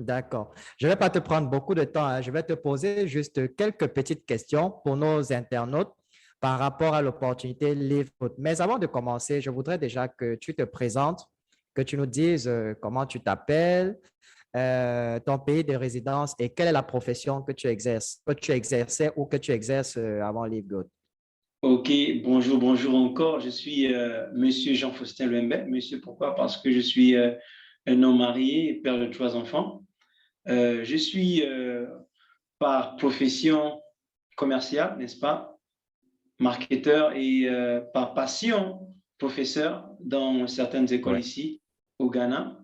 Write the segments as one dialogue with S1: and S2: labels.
S1: D'accord. Je ne vais pas te prendre beaucoup de temps, hein. Je vais te poser juste quelques petites questions pour nos internautes par rapport à l'opportunité Livegood. Mais avant de commencer, je voudrais déjà que tu te présentes, que tu nous dises comment tu t'appelles, ton pays de résidence et quelle est la profession que tu exerces, que tu exerçais ou que tu exerces avant Livegood.
S2: Ok, bonjour, bonjour encore. Je suis Monsieur Jean-Faustin Lembe. Monsieur, pourquoi? Parce que je suis un homme marié et père de trois enfants. Je suis par profession commerciale, n'est-ce pas? Marketeur et par passion professeur dans certaines écoles
S1: Ouais,
S2: ici au Ghana,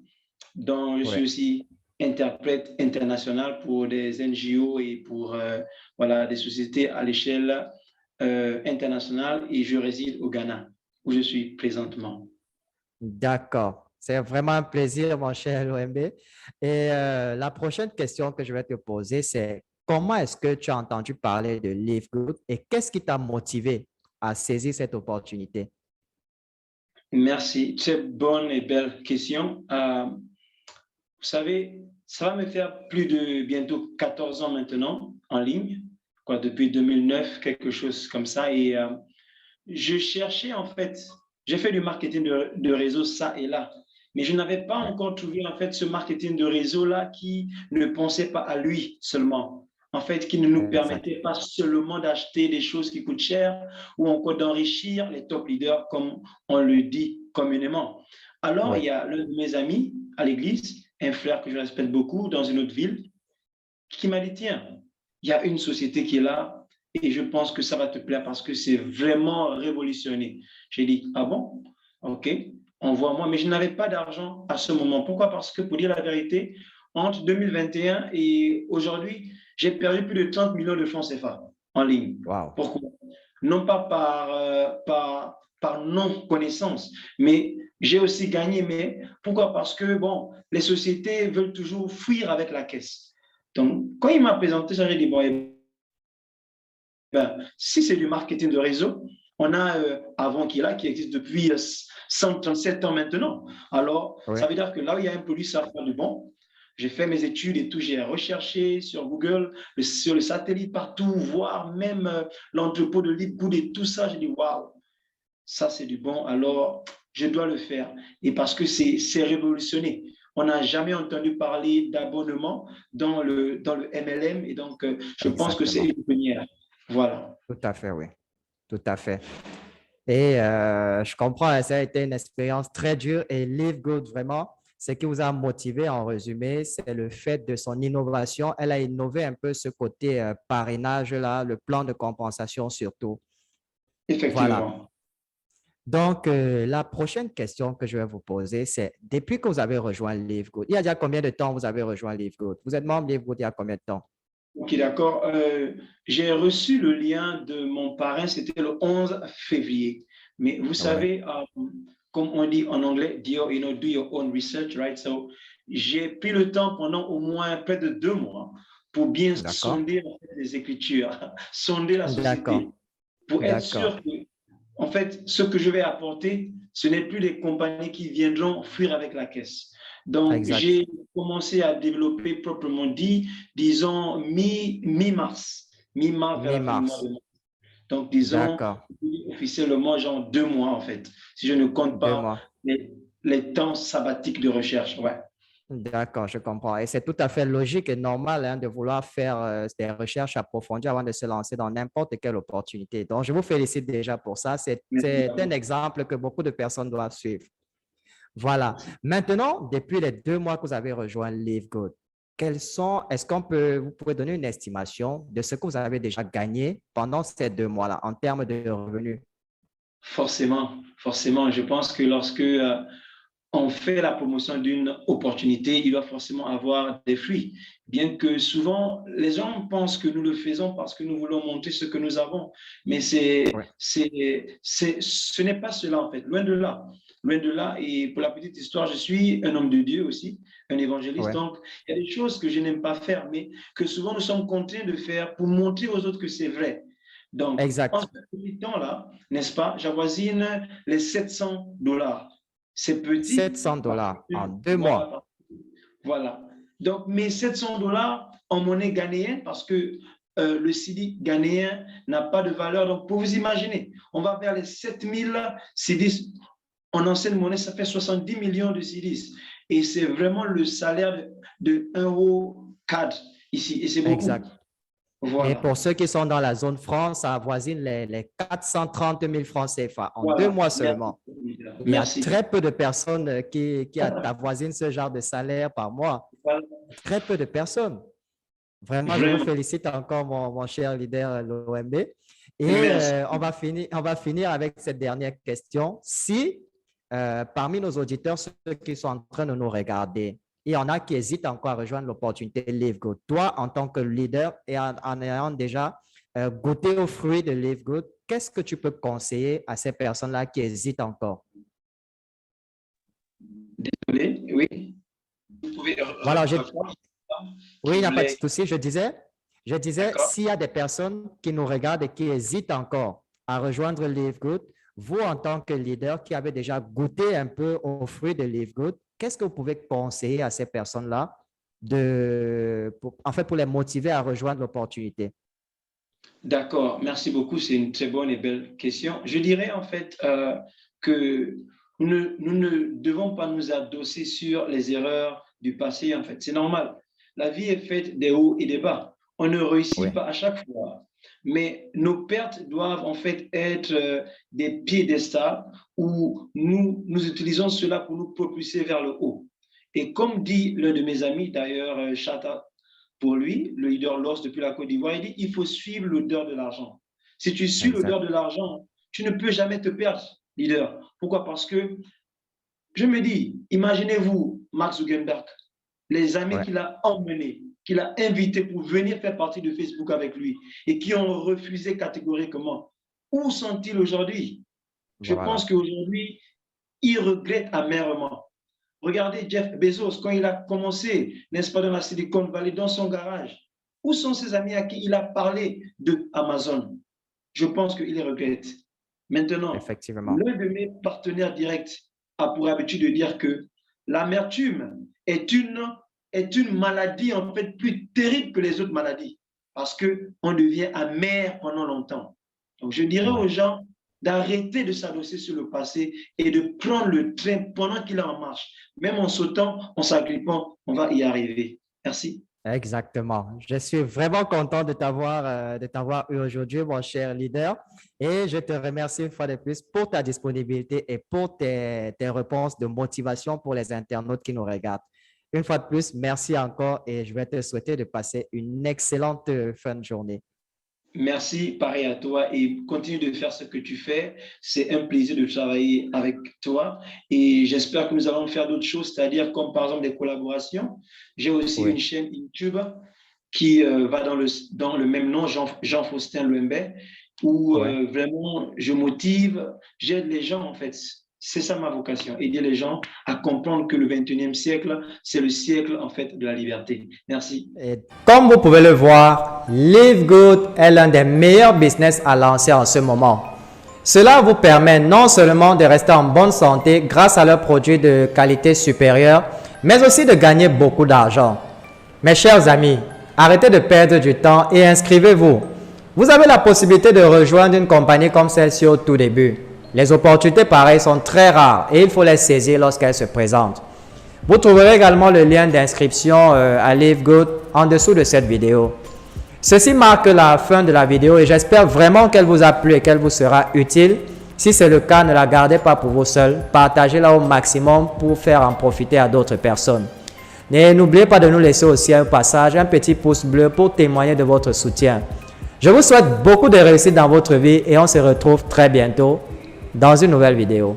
S2: dont je suis
S1: ouais.
S2: aussi interprète international pour des NGO et pour voilà, des sociétés à l'échelle internationale et je réside au Ghana où je suis présentement.
S1: D'accord. C'est vraiment un plaisir, mon cher LOMB. Et la prochaine question que je vais te poser, c'est comment est-ce que tu as entendu parler de Live Good et qu'est-ce qui t'a motivé à saisir cette opportunité?
S2: Merci. Très bonne et belle question. Vous savez, ça va me faire plus de bientôt 14 ans maintenant en ligne, quoi, depuis 2009, quelque chose comme ça. Et je cherchais en fait, j'ai fait du marketing de réseau ça et là, mais je n'avais pas
S1: Ouais,
S2: encore trouvé en fait ce marketing de réseau là qui ne pensait pas à lui seulement. En fait, qui ne nous
S1: exact.
S2: permettait pas seulement d'acheter des choses qui coûtent cher ou encore d'enrichir les top leaders comme on le dit communément. Alors, il
S1: Ouais,
S2: y a l'un de mes amis à l'église, un frère que je respecte beaucoup dans une autre ville, qui m'a dit, tiens, il y a une société qui est là et je pense que ça va te plaire parce que c'est vraiment révolutionné. J'ai dit, ah bon? OK, envoie-moi. Mais je n'avais pas d'argent à ce moment. Pourquoi? Parce que pour dire la vérité, entre 2021 et aujourd'hui, j'ai perdu plus de 30 millions de francs CFA en ligne.
S1: wow.
S2: Pourquoi? Non pas par non-connaissance, mais j'ai aussi gagné. Mais pourquoi? Parce que, bon, les sociétés veulent toujours fuir avec la caisse. Donc, quand il m'a présenté ça, j'ai dit, bon, eh ben, si c'est du marketing de réseau, on a Avant qui est là, qui existe depuis 137 ans maintenant. Alors, ça
S1: Ouais,
S2: veut dire que là où il y a un produit, ça va faire du bon. J'ai fait mes études et tout, j'ai recherché sur Google, sur le satellite, partout, voir même l'entrepôt de Leadgood et tout ça. J'ai dit, waouh, ça c'est du bon, alors je dois le faire. Et parce que c'est révolutionné. On n'a jamais entendu parler d'abonnement dans le MLM et donc je pense que c'est
S1: exactement.
S2: une première. Voilà.
S1: Tout à fait, oui. Tout à fait. Et je comprends, hein, ça a été une expérience très dure et Live Good, vraiment, ce qui vous a motivé en résumé, c'est le fait de son innovation. Elle a innové un peu ce côté parrainage-là, le plan de compensation surtout. Voilà.
S2: Effectivement.
S1: Donc, la prochaine question que je vais vous poser, c'est depuis que vous avez rejoint Live Good, il y a déjà combien de temps vous avez rejoint Live Good? Vous êtes membre Live Good il y a combien de temps?
S2: Ok, d'accord. J'ai reçu le lien de mon parrain, c'était le 11 février. Mais vous
S1: Ouais,
S2: savez, comme on dit en anglais, do your own research, right? So, j'ai pris le temps pendant au moins près de 2 mois pour bien
S1: d'accord.
S2: sonder en fait, les écritures, sonder la
S1: D'accord,
S2: société, pour être
S1: d'accord.
S2: sûr que, en fait, ce que je vais apporter, ce n'est plus les compagnies qui viendront fuir avec la caisse. Donc,
S1: Exact.
S2: j'ai commencé à développer proprement dit, disons, mi-mars, mi-mars vers la fin du mois
S1: Mi-mars.
S2: de mars. Donc, disons,
S1: D'accord.
S2: officiellement, genre 2 mois, en fait, si je ne compte
S1: Deux
S2: pas
S1: mois.
S2: les temps sabbatiques de recherche. Ouais.
S1: D'accord, je comprends. Et c'est tout à fait logique et normal hein, de vouloir faire des recherches approfondies avant de se lancer dans n'importe quelle opportunité. Donc, je vous félicite déjà pour ça.
S2: Merci à
S1: C'est un
S2: vous.
S1: exemple que beaucoup de personnes doivent suivre. Voilà. Maintenant, depuis les 2 mois que vous avez rejoint LiveGood, est-ce vous pouvez donner une estimation de ce que vous avez déjà gagné pendant ces 2 mois-là en termes de revenus?
S2: Forcément, forcément. Je pense que lorsque on fait la promotion d'une opportunité, il doit forcément avoir des fruits. Bien que souvent, les gens pensent que nous le faisons parce que nous voulons montrer ce que nous avons. Mais
S1: Oui,
S2: ce n'est pas cela, en fait. Loin de là. Loin de là. Et pour la petite histoire, je suis un homme de Dieu aussi, un évangéliste.
S1: oui,
S2: Donc, il y a des choses que je n'aime pas faire, mais que souvent nous sommes contraints de faire pour montrer aux autres que c'est vrai. Donc, en ce
S1: exact.
S2: petit temps-là, n'est-ce pas, j'avoisine les $700. C'est petit,
S1: 700
S2: parce
S1: dollars
S2: que,
S1: en deux
S2: voilà,
S1: mois.
S2: voilà. Donc, mes 700 dollars en monnaie ghanéenne, parce que le cedi ghanéen n'a pas de valeur. Donc, pour vous imaginer, on va vers les 7000 cedis. En ancienne monnaie, ça fait 70 millions de cedis. Et c'est vraiment le salaire de 1 euro CAD ici. Et c'est beaucoup.
S1: Exact.
S2: Voilà.
S1: Et pour ceux qui sont dans la zone franc, ça avoisine les 430 000 francs CFA en
S2: Voilà.
S1: 2 mois seulement.
S2: Merci.
S1: Il y a très peu de personnes qui avoisinent ce genre de salaire par mois.
S2: Voilà.
S1: Très peu de personnes. Vraiment, je vous félicite encore, mon cher leader l'OMB. Et on va finir avec cette dernière question. Si parmi nos auditeurs, ceux qui sont en train de nous regarder, il y en a qui hésitent encore à rejoindre l'opportunité Live Good. Toi, en tant que leader et en ayant déjà goûté aux fruits de Live Good, qu'est-ce que tu peux conseiller à ces personnes-là qui hésitent encore?
S2: Désolé, oui. Vous pouvez
S1: voilà, oui, il n'y a pas de souci. Je disais, s'il y a des personnes qui nous regardent et qui hésitent encore à rejoindre Live Good, vous, en tant que leader qui avez déjà goûté un peu aux fruits de Live Good, qu'est-ce que vous pouvez conseiller à ces personnes-là pour les motiver à rejoindre l'opportunité?
S2: D'accord, merci beaucoup. C'est une très bonne et belle question. Je dirais en fait que nous ne devons pas nous adosser sur les erreurs du passé. En fait, c'est normal. La vie est faite des hauts et des bas. On ne réussit pas à chaque fois. Mais nos pertes doivent en fait être des piédestals où nous utilisons cela pour nous propulser vers le haut. Et comme dit l'un de mes amis, d'ailleurs, Chata, pour lui, le leader LOS depuis la Côte d'Ivoire, il dit il faut suivre l'odeur de l'argent. Si tu suis l'odeur de l'argent, tu ne peux jamais te perdre, leader. Pourquoi? Parce que je me dis, imaginez-vous Mark Zuckerberg, les amis qu'il a emmenés, qu'il a invités pour venir faire partie de Facebook avec lui et qui ont refusé catégoriquement. Où sont-ils aujourd'hui? Je pense qu'aujourd'hui, ils regrettent amèrement. Regardez Jeff Bezos, quand il a commencé, n'est-ce pas, dans la Silicon Valley, dans son garage. Où sont ses amis à qui il a parlé de Amazon? Je pense qu'il les regrette. Maintenant, l'un de mes partenaires directs a pour habitude de dire que l'amertume est une maladie en fait plus terrible que les autres maladies parce qu'on devient amer pendant longtemps. Donc, je dirais aux gens d'arrêter de s'adosser sur le passé et de prendre le train pendant qu'il est en marche. Même en sautant, en s'agrippant, on va y arriver. Merci.
S1: Exactement. Je suis vraiment content de t'avoir eu aujourd'hui, mon cher leader. Et je te remercie une fois de plus pour ta disponibilité et pour tes réponses de motivation pour les internautes qui nous regardent. Une fois de plus, merci encore et je vais te souhaiter de passer une excellente fin de journée.
S2: Merci, pareil à toi, et continue de faire ce que tu fais. C'est un plaisir de travailler avec toi et j'espère que nous allons faire d'autres choses, c'est-à-dire comme par exemple des collaborations. J'ai aussi une chaîne YouTube qui va dans le même nom, Jean-Faustin Louembé, où vraiment je motive, j'aide les gens en fait. C'est ça ma vocation, aider les gens à comprendre que le 21e siècle, c'est le siècle en fait de la liberté. Merci.
S1: Et comme vous pouvez le voir, Live Good est l'un des meilleurs business à lancer en ce moment. Cela vous permet non seulement de rester en bonne santé grâce à leurs produits de qualité supérieure, mais aussi de gagner beaucoup d'argent. Mes chers amis, arrêtez de perdre du temps et inscrivez-vous. Vous avez la possibilité de rejoindre une compagnie comme celle-ci au tout début. Les opportunités pareilles sont très rares et il faut les saisir lorsqu'elles se présentent. Vous trouverez également le lien d'inscription à Live Good en dessous de cette vidéo. Ceci marque la fin de la vidéo et j'espère vraiment qu'elle vous a plu et qu'elle vous sera utile. Si c'est le cas, ne la gardez pas pour vous seul. Partagez-la au maximum pour faire en profiter à d'autres personnes. Et n'oubliez pas de nous laisser aussi un passage, un petit pouce bleu pour témoigner de votre soutien. Je vous souhaite beaucoup de réussite dans votre vie et on se retrouve très bientôt dans une nouvelle vidéo.